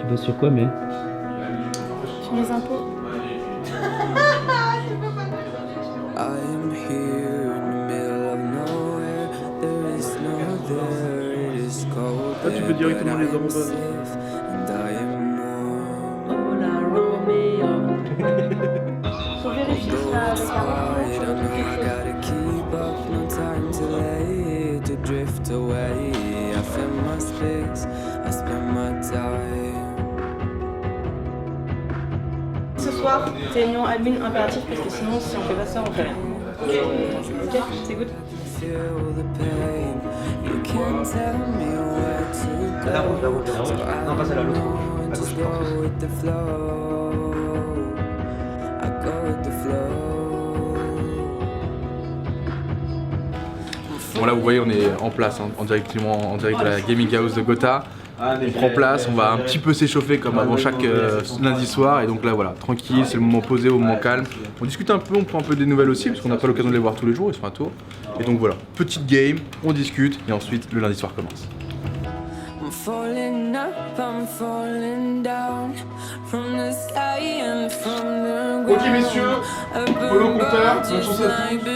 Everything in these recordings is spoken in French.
bosses sur quoi, mais Sur mes impôts. I'm here in the middle of nowhere. There is no there. It is cold. Ah, tu peux directement les arrobases. And I am warm. Faut vérifier si la carte. I don't know. I gotta keep up. No time to lay to drift away. I feel my space. I spend my time. Ce soir, réunion admin impératif parce que sinon, si on fait pas ça, on fait rien. Ok, c'est good. Feel the pain. You can't tell me where to go. La route. Non, pas celle-là, l'autre. À Just gauche, je pense. go with the flow. I go with the flow. Bon là vous voyez on est en place, hein, en direct de la Gaming House de Gotha. On prend place, on va un petit peu s'échauffer comme avant chaque lundi soir. Et donc là voilà, tranquille, c'est le moment posé, au moment calme. On discute un peu, on prend un peu des nouvelles aussi parce qu'on n'a pas l'occasion de les voir tous les jours, ils sont à tour. Et donc voilà, petite game, on discute et ensuite le lundi soir commence. I'm falling up, I'm falling down from the sky and from the ground. Ok messieurs, polo compteur, bonne chance à tous.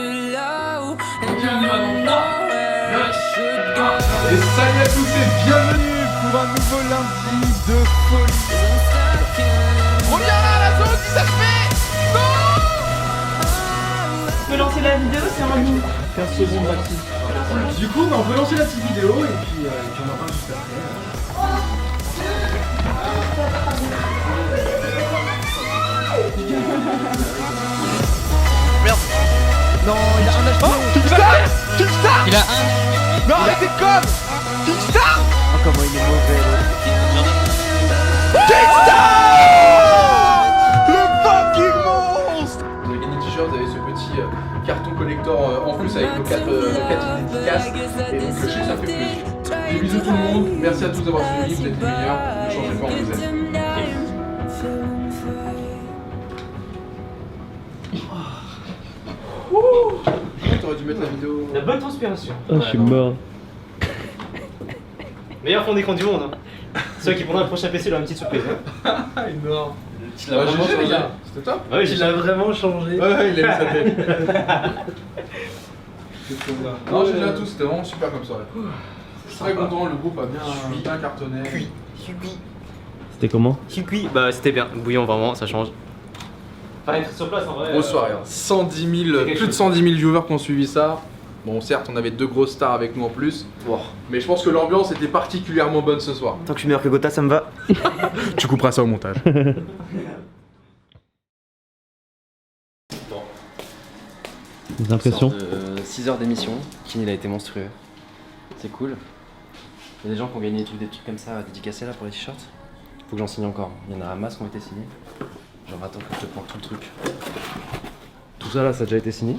Et salut à tous et bienvenue pour un nouveau lundi de folie. Reviens là la zone si ça se fait. Non. Tu peux lancer la vidéo, c'est en ligne. 15 secondes maxi. Du coup, on peut lancer la petite vidéo et puis on en parle juste après. Merde. Non, il a un HP. Oh, Kickstar. Kickstar. Il a un. Non, arrêtez de com. Kickstar. Oh, comment il est mauvais là. Kickstar. Le fucking monstre. Vous avez gagné le t-shirt, vous avez ce petit carton collector en plus avec nos 4 dédicaces. Et donc je sais que ça fait plaisir. Des bisous tout le monde, merci à tous d'avoir suivi, vous êtes les meilleurs, ne changez pas, on vous aime. T'aurais dû mettre la vidéo. La bonne transpiration. Ah, je suis mort. Meilleur fond d'écran du monde. Hein. Ceux qui prendront un prochain PC, leur une petite surprise. Hein. Énorme. Tu l'as vraiment GG, les changé. gars, c'était top. Ah oui, tu l'as vraiment changé. Ouais, il a mis sa tête. Non, GG à tous, c'était vraiment super comme soirée. Je suis très content, le groupe a bien cartonné. Cuit. C'était comment? Cuit. Bah, c'était bien. Bouillon, vraiment, ça change. Enfin, être sur place en vrai. Grosse soirée, hein. 110 000, plus de 110 000 viewers qui ont suivi ça. Bon, certes, on avait 2 grosses stars avec nous en plus. Wow. Mais je pense que l'ambiance était particulièrement bonne ce soir. Tant que je suis meilleur que Gotha, ça me va. Tu couperas ça au montage. Des impressions? 6 heures d'émission, Kinil a été monstrueux. C'est cool. Il y a des gens qui ont gagné des trucs comme ça dédicacés là pour les t-shirts. Faut que j'en signe encore. Il y en a un masse qui ont été signés. Genre attends que je te prends tout le truc. Tout ça là, ça a déjà été signé.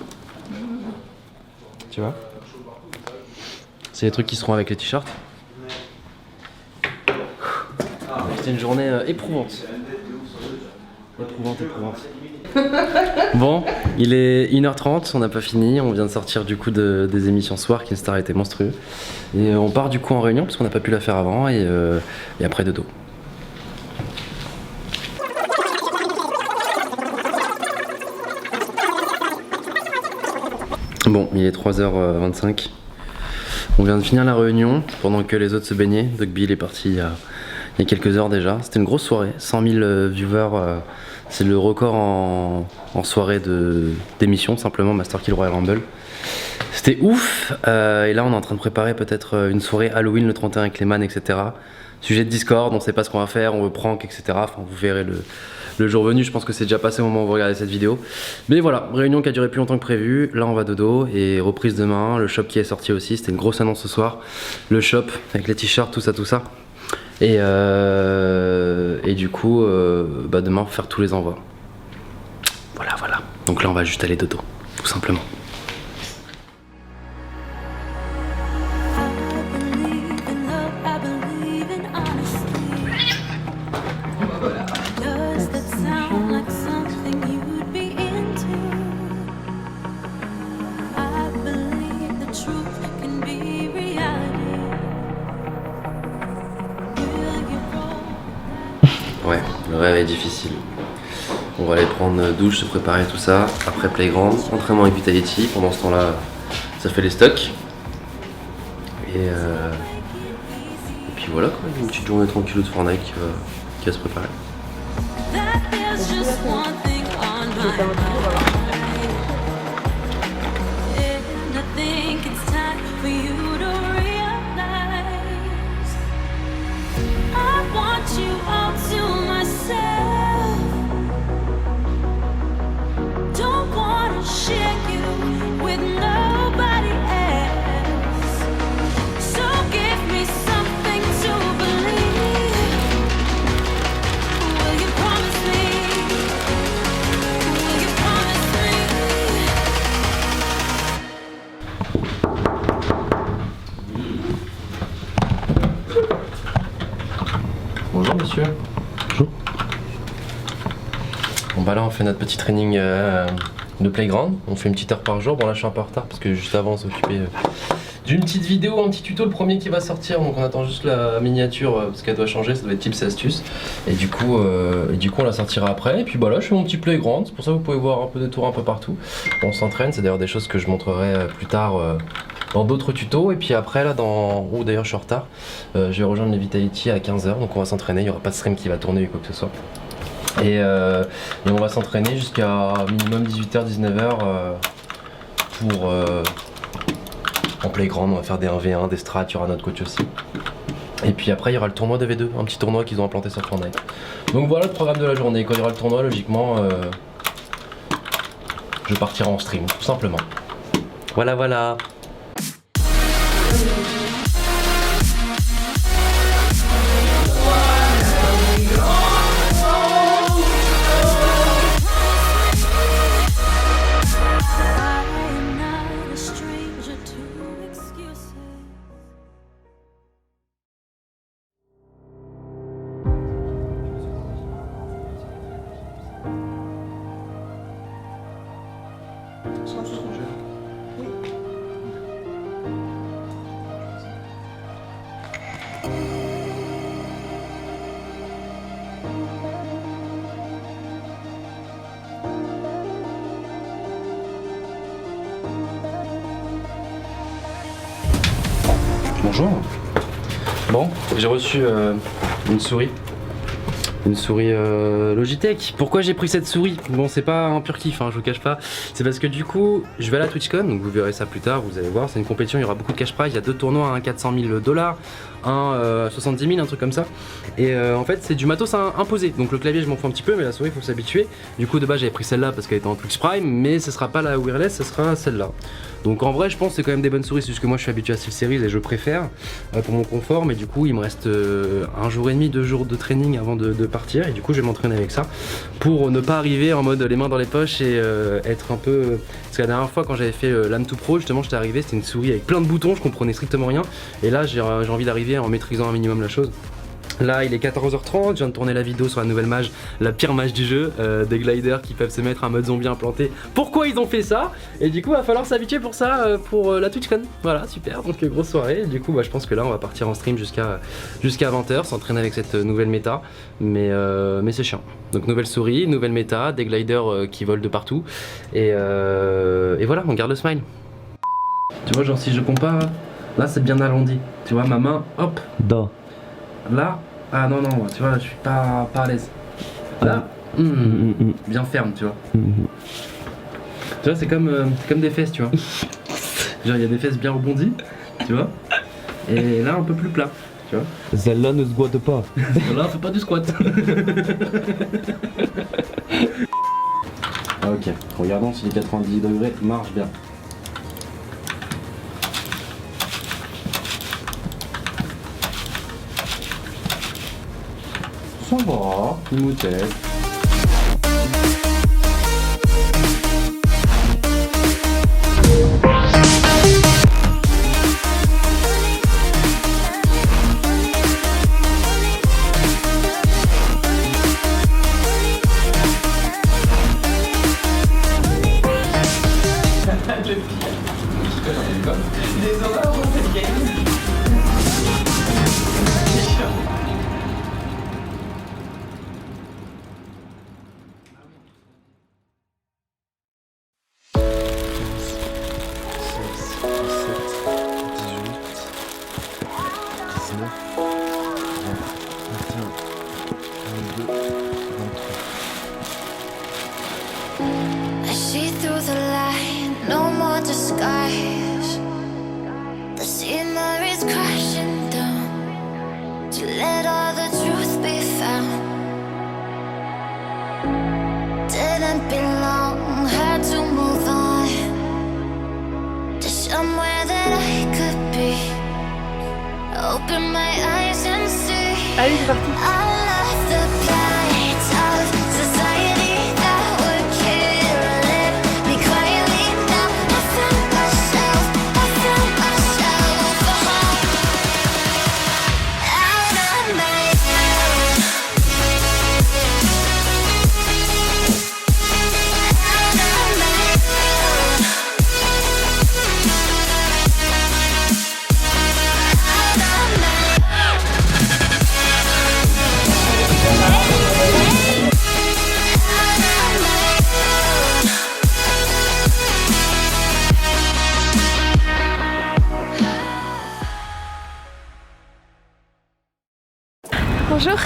Tu vois? C'est les trucs qui seront avec les t-shirts. C'était une journée éprouvante. Éprouvante. Bon, il est 1h30, on n'a pas fini, on vient de sortir du coup des émissions soir, Kinstar était monstrueux. Et on part du coup en réunion parce qu'on n'a pas pu la faire avant et après dodo. Bon, il est 3h25. On vient de finir la réunion pendant que les autres se baignaient. Dogby il est parti il y a quelques heures déjà. C'était une grosse soirée, 100 000 viewers. C'est le record en soirée d'émission, simplement Master Kill Royal Rumble. C'était ouf. Et là on est en train de préparer peut-être une soirée Halloween le 31 avec Clayman, etc. Sujet de Discord, on sait pas ce qu'on va faire, on veut prank, etc. Enfin vous verrez le jour venu, je pense que c'est déjà passé au moment où vous regardez cette vidéo. Mais voilà, réunion qui a duré plus longtemps que prévu, là on va dodo et reprise demain, le shop qui est sorti aussi, c'était une grosse annonce ce soir. Le shop avec les t-shirts, tout ça. Et du coup, demain on va faire tous les envois. Voilà. Donc là on va juste aller dodo, tout simplement. ouais, difficile. On va aller prendre douche, se préparer tout ça. Après playground, entraînement avec Vitality. Pendant ce temps-là, ça fait les stocks. Et puis voilà quoi, une petite journée tranquille de Fortnite qui va se préparer. There's just one thing on my mind, and I think it's time for you to realize I want you all to myself. Don't wanna share you with nobody else. So give me something to believe. Will you promise me? Will you promise Bonjour monsieur. Bonjour. Bon bah là on fait notre petit training de playground. On fait une petite heure par jour. Bon là je suis un peu en retard parce que juste avant on s'est occupé d'une petite vidéo, un petit tuto, le premier qui va sortir. Donc on attend juste la miniature parce qu'elle doit changer, ça doit être tips et astuces. Et du coup on la sortira après. Et puis bah là je fais mon petit playground. C'est pour ça que vous pouvez voir un peu de tours un peu partout. On s'entraîne, c'est d'ailleurs des choses que je montrerai plus tard dans d'autres tutos. Et puis après là oh d'ailleurs je suis en retard, je vais rejoindre les Vitality à 15h. Donc on va s'entraîner, il n'y aura pas de stream qui va tourner ou quoi que ce soit. Et on va s'entraîner jusqu'à minimum 18h, 19h pour en playground. On va faire des 1v1, des strats, il y aura notre coach aussi. Et puis après il y aura le tournoi de V2, un petit tournoi qu'ils ont implanté sur Fortnite. Donc voilà le programme de la journée. Quand il y aura le tournoi, logiquement je partirai en stream, tout simplement. Voilà. I'm not a stranger to excuses. Bonjour. Bon, j'ai reçu une souris. Une souris Logitech. Pourquoi j'ai pris cette souris? Bon, c'est pas un pur kiff, hein, je vous cache pas. C'est parce que du coup, je vais à la TwitchCon, donc vous verrez ça plus tard, vous allez voir. C'est une compétition, il y aura beaucoup de cash prize. Il y a 2 tournois, un 400 000 $, un 70 000, un truc comme ça. Et en fait, c'est du matos imposé. Donc le clavier, je m'en fous un petit peu, mais la souris, il faut s'habituer. Du coup, de base, j'avais pris celle-là parce qu'elle était en Twitch Prime, mais ce sera pas la wireless, ce sera celle-là. Donc en vrai, je pense que c'est quand même des bonnes souris, c'est juste que moi, je suis habitué à SteelSeries et je préfère pour mon confort. Mais du coup, il me reste 1 jour et demi, 2 jours de training avant de partir. Et du coup, je vais m'entraîner avec ça pour ne pas arriver en mode les mains dans les poches et être un peu. Parce que la dernière fois, quand j'avais fait l'Am2 Pro, justement, j'étais arrivé, c'était une souris avec plein de boutons, je comprenais strictement rien. Et là, j'ai envie d'arriver en maîtrisant un minimum la chose. Là il est 14h30, je viens de tourner la vidéo sur la nouvelle mage, la pire mage du jeu, des gliders qui peuvent se mettre un mode zombie implanté. Pourquoi ils ont fait ça? Et du coup il va falloir s'habituer pour ça, pour la TwitchCon. Voilà, super, donc grosse soirée. Et du coup je pense que là on va partir en stream jusqu'à 20h, s'entraîner avec cette nouvelle méta. Mais c'est chiant. Donc nouvelle souris, nouvelle méta, des gliders qui volent de partout. Et voilà, on garde le smile. Tu vois, genre si je compare, là c'est bien arrondi. Tu vois ma main, hop. Da. Là, ah non, tu vois, je suis pas à l'aise. Là, bien ferme, tu vois. Tu vois, c'est comme des fesses, tu vois. Genre, il y a des fesses bien rebondies, tu vois. Et là, un peu plus plat, tu vois. Celle-là ne squatte pas. Là, on fait pas du squat. Ah, ok, regardons si les 90 degrés marchent bien. Ça va, une moutette. skies. The scenery's crashing down to let all the truth be found. Didn't belong, had to move on to somewhere that I could be. Open my eyes and see. Allez, c'est parti. All of the plights of society that would kill it. Me quietly now, I found myself out of my head. Out of my head. Out of my Bonjour.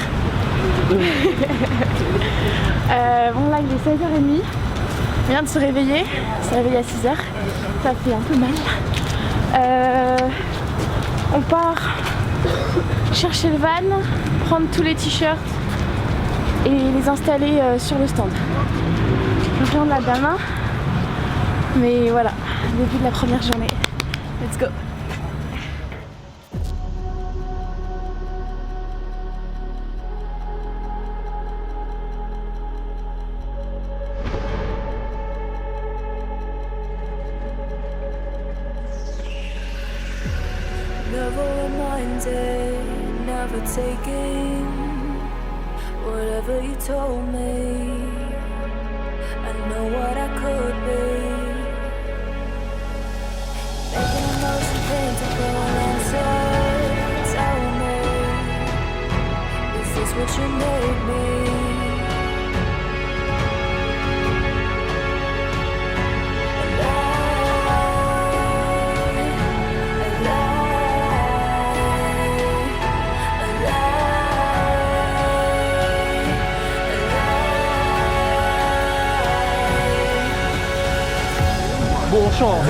Bon là il est 16h30. On vient de se réveiller. On s'est réveillé à 6h. Ça fait un peu mal. On part chercher le van, prendre tous les t-shirts et les installer sur le stand. Je viens de la dame. Mais voilà, début de la première journée. Let's go. Never reminded, never taking whatever you told me. I know what I could be. Making emotion paintable answers. Tell me, is this what you made me? Bon chant.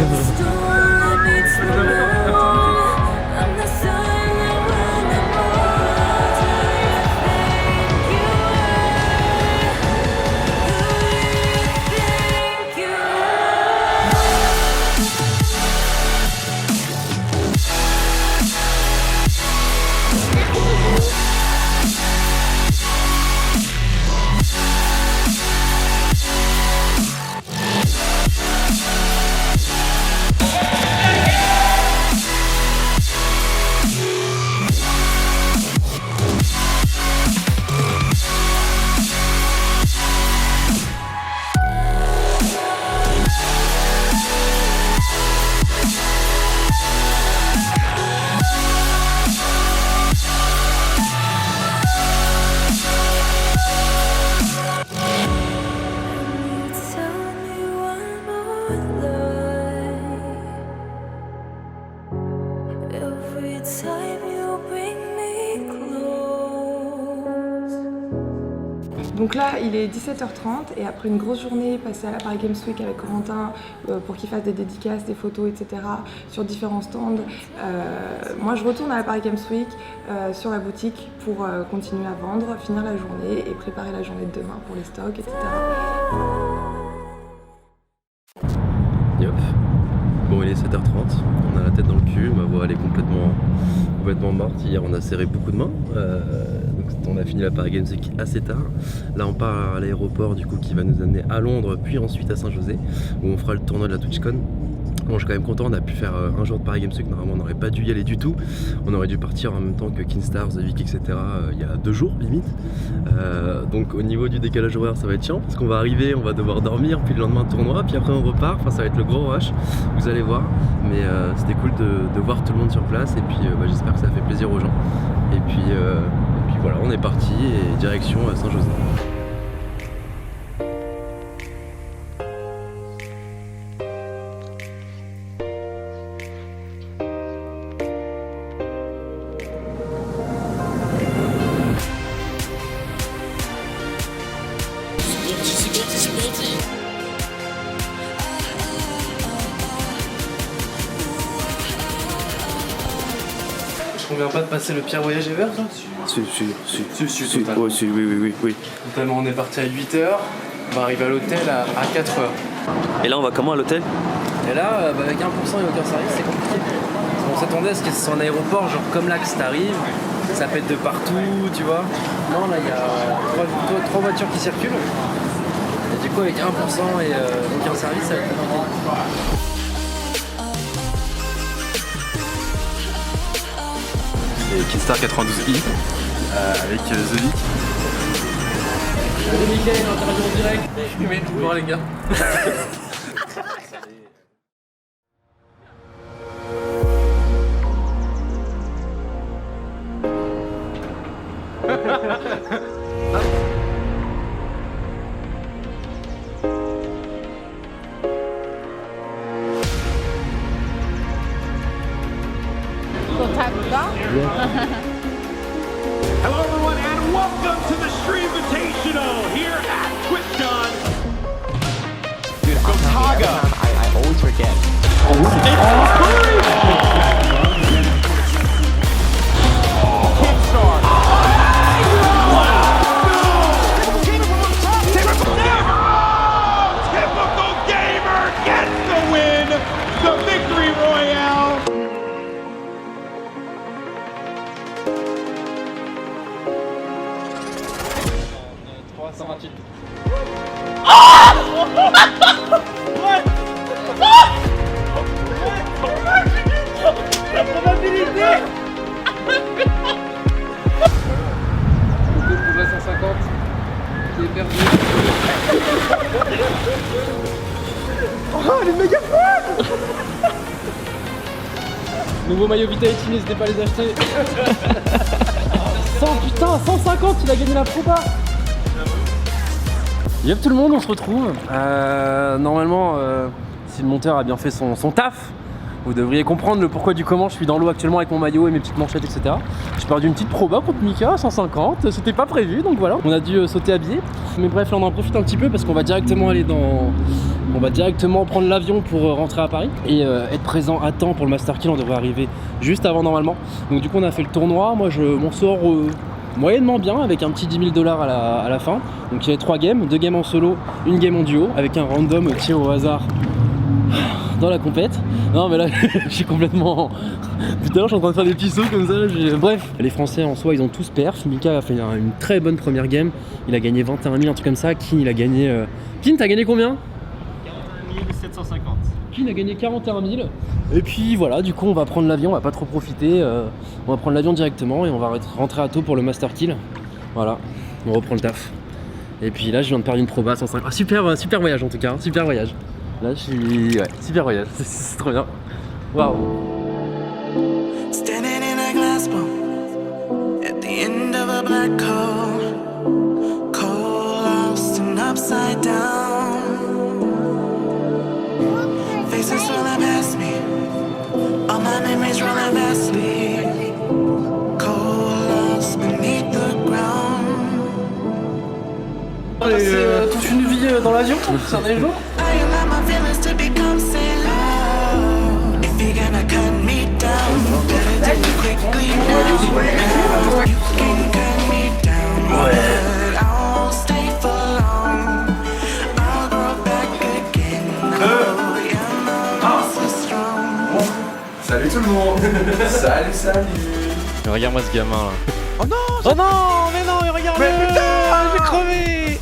Donc là, il est 17h30 et après une grosse journée passée à la Paris Games Week avec Corentin pour qu'il fasse des dédicaces, des photos, etc. sur différents stands, moi je retourne à la Paris Games Week sur la boutique pour continuer à vendre, finir la journée et préparer la journée de demain pour les stocks, etc. Yop. Bon, il est 7h30, on a la tête dans le cul, ma voix elle est complètement morte. Hier on a serré beaucoup de mains, donc on a fini la Paris Games Week assez tard. Là on part à l'aéroport du coup qui va nous amener à Londres puis ensuite à Saint-José où on fera le tournoi de la TwitchCon. Bon, je suis quand même content, on a pu faire un jour de Paris Games Week, normalement on n'aurait pas dû y aller du tout. On aurait dû partir en même temps que Kinstars, The Vic, etc. Il y a 2 jours limite. Donc au niveau du décalage horaire ça va être chiant parce qu'on va arriver, on va devoir dormir, puis le lendemain tournoi, puis après on repart, enfin ça va être le gros rush, vous allez voir. Mais c'était cool de voir tout le monde sur place et puis j'espère que ça fait plaisir aux gens. Et puis voilà, on est parti et direction Saint-José. qu'on vient pas de passer le pire voyage ever, ça? Si, totalement. Oh, si, oui. Totalement, on est parti à 8h, on va arriver à l'hôtel à 4h. Et là, on va comment à l'hôtel? Et là, avec 1% et aucun service, c'est compliqué. On s'attendait à ce que ce soit un aéroport, genre comme là que ça arrive, ça pète de partout, tu vois. Non, là, il y a 3 voitures qui circulent. Et du coup, avec 1% et aucun service, ça va être compliqué. Et Kidstar 92i avec The Vic. Salut Mickaël, interview en direct. Mais bonjour les gars. Hello everyone and welcome to the Stream Invitational here at TwitchCon. Dude, Gotaga. I always forget. Kidstar. Typical Gamer gets the win. The victory royale. La probabilité. Beaucoup de 150 qui est perdu. Oh, elle est méga forte. Nouveau maillot Vitality, n'hésitez pas à les acheter. 150, il a gagné la proba. Yep tout le monde, on se retrouve. Normalement, si le monteur a bien fait son taf, vous devriez comprendre le pourquoi du comment je suis dans l'eau actuellement avec mon maillot et mes petites manchettes, etc. J'ai perdu une petite proba contre Mika à 150, c'était pas prévu, donc voilà. On a dû sauter à billet. Mais bref, là on en profite un petit peu parce qu'on va directement aller dans... On va directement prendre l'avion pour rentrer à Paris et être présent à temps pour le Master Kill. On devrait arriver juste avant normalement. Donc du coup on a fait le tournoi, moi je m'en sors moyennement bien avec un petit 10 000 $ à la fin. Donc il y avait 3 games, 2 games en solo, 1 game en duo avec un random tiré au hasard dans la compète. Non mais là je suis complètement... Putain, je suis en train de faire des petits sauts comme ça. Bref, les Français en soi ils ont tous perf. Mika a fait une très bonne première game. Il a gagné 21 000, un truc comme ça. Kin il a gagné... Kin t'as gagné combien? 750. Kin a gagné 41 000. Et puis voilà, du coup on va prendre l'avion, on va pas trop profiter. On va prendre l'avion directement et on va rentrer à tôt pour le Master Kill. Voilà, on reprend le taf. Et puis là je viens de perdre une proba à 150. Ah, super voyage en tout cas, super voyage. Là je suis... Ouais, super voyage, c'est trop bien. Waouh. Standing in a glass bowl at the end of a black hole, cold, lost and upside down. Faces swirling past me, all my memories rolling vastly, cold, lost beneath the ground. C'est toute une vie dans l'avion, c'est un des jours. I allow my feelings to become low. If you're gonna cut me down, better do it quickly now. You can cut me down, but I won't stay for long. I'll grow back again. Oh, yeah, my muscles are strong. Salut tout le monde. Salut. Regarde-moi ce gamin là. Oh non. Oh non, mais non, regarde. Mais putain, j'ai crevé.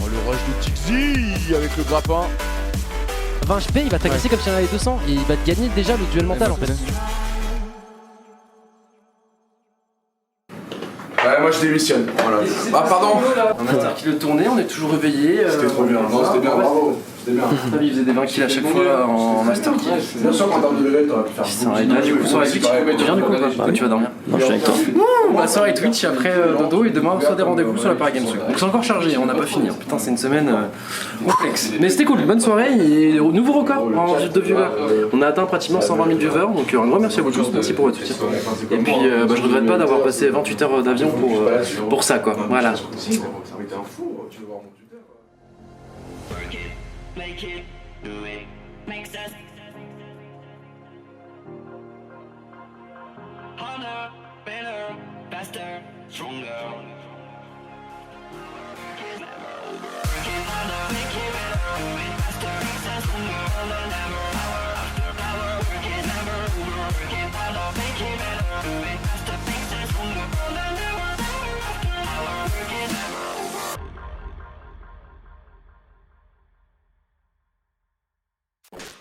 Oh le rush de Tixi avec le grappin. 20 HP, il va t'agresser comme s'il en avait 200 et il va te gagner déjà le duel mental en fait. Ouais, moi je démissionne. Voilà. Ah, pardon. On a Master Kill le tourné, on est toujours réveillé. C'était trop bien. Non, c'était bien, bravo. C'était bien. Il faisait des 20 kills à chaque fois en Master Kill. Bien sûr qu'en termes de level, t'aurais pu faire Putain, et là du coup soirée Twitch, tu viens du coup ou pas? Tu vas dormir? Non, je suis avec toi. La soirée Twitch après dodo et demain on reçoit des rendez-vous sur la Paris Games Week. Donc c'est encore chargé, on n'a pas fini. Putain, c'est une semaine complexe. Mais c'était cool, bonne soirée et nouveau record en de viewers. On a atteint pratiquement 120 000 viewers, donc un grand merci à vous tous, merci pour votre soutien. Et puis je regrette pas d'avoir passé 28 heures d'avion pour ça quoi. Voilà. Ça aurait été un fou, tu veux voir mon tuteur. Work it, make it, do it, makes us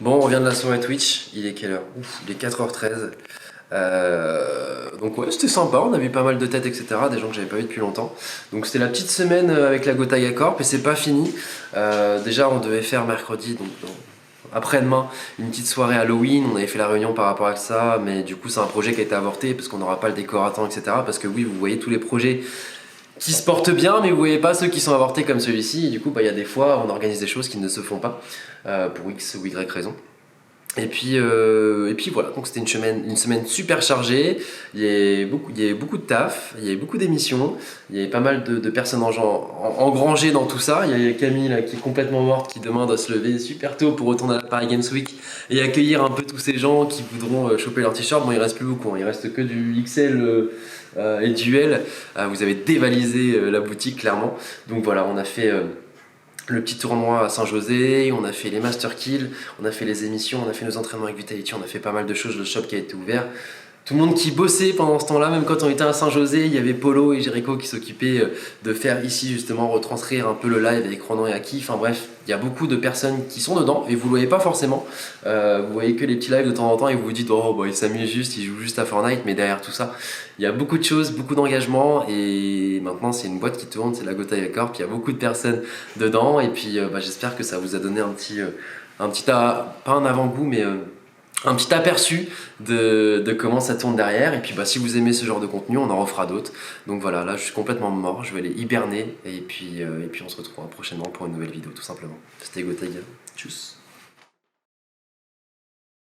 Bon, on revient de la soirée Twitch, il est quelle heure? Ouf, il est 4h13. Donc ouais, c'était sympa, on a vu pas mal de têtes, etc. Des gens que j'avais pas vu depuis longtemps. Donc c'était la petite semaine avec la Gotha Corp et c'est pas fini. Déjà on devait faire mercredi, donc après-demain, une petite soirée Halloween. On avait fait la réunion par rapport à ça, mais du coup c'est un projet qui a été avorté parce qu'on n'aura pas le décor à temps, etc. Parce que oui, vous voyez tous les projets qui se portent bien, mais vous voyez pas ceux qui sont avortés comme celui-ci. Et du coup, il y a des fois, on organise des choses qui ne se font pas pour X ou Y raison. Et puis voilà, donc c'était une semaine super chargée. Il y avait beaucoup de taf, il y avait beaucoup d'émissions, il y avait pas mal de personnes engrangées dans tout ça. Il y a Camille là, qui est complètement morte, qui demain doit se lever super tôt pour retourner à la Paris Games Week et accueillir un peu tous ces gens qui voudront choper leur t-shirt. Bon, il reste plus beaucoup, hein. Il reste que du XL et du L. Vous avez dévalisé la boutique clairement. Donc voilà, on a fait le petit tournoi à Saint-José, on a fait les Master Kills, on a fait les émissions, on a fait nos entraînements avec Vitality, on a fait pas mal de choses, le shop qui a été ouvert. Tout le monde qui bossait pendant ce temps-là, même quand on était à Saint-José, il y avait Polo et Jericho qui s'occupaient de faire ici justement retranscrire un peu le live avec Ronan et Aki. Enfin bref, il y a beaucoup de personnes qui sont dedans et vous le voyez pas forcément. Vous voyez que les petits lives de temps en temps et vous vous dites oh bah, il s'amuse juste, il joue juste à Fortnite, mais derrière tout ça, il y a beaucoup de choses, beaucoup d'engagement et maintenant c'est une boîte qui tourne, c'est la Gotha Corp, il y a beaucoup de personnes dedans et puis j'espère que ça vous a donné un petit pas un avant-goût mais un petit aperçu de comment ça tourne derrière. Et puis si vous aimez ce genre de contenu, on en refera d'autres. Donc voilà, là je suis complètement mort, je vais aller hiberner et puis on se retrouvera prochainement pour une nouvelle vidéo tout simplement. C'était Gotha, tchuss.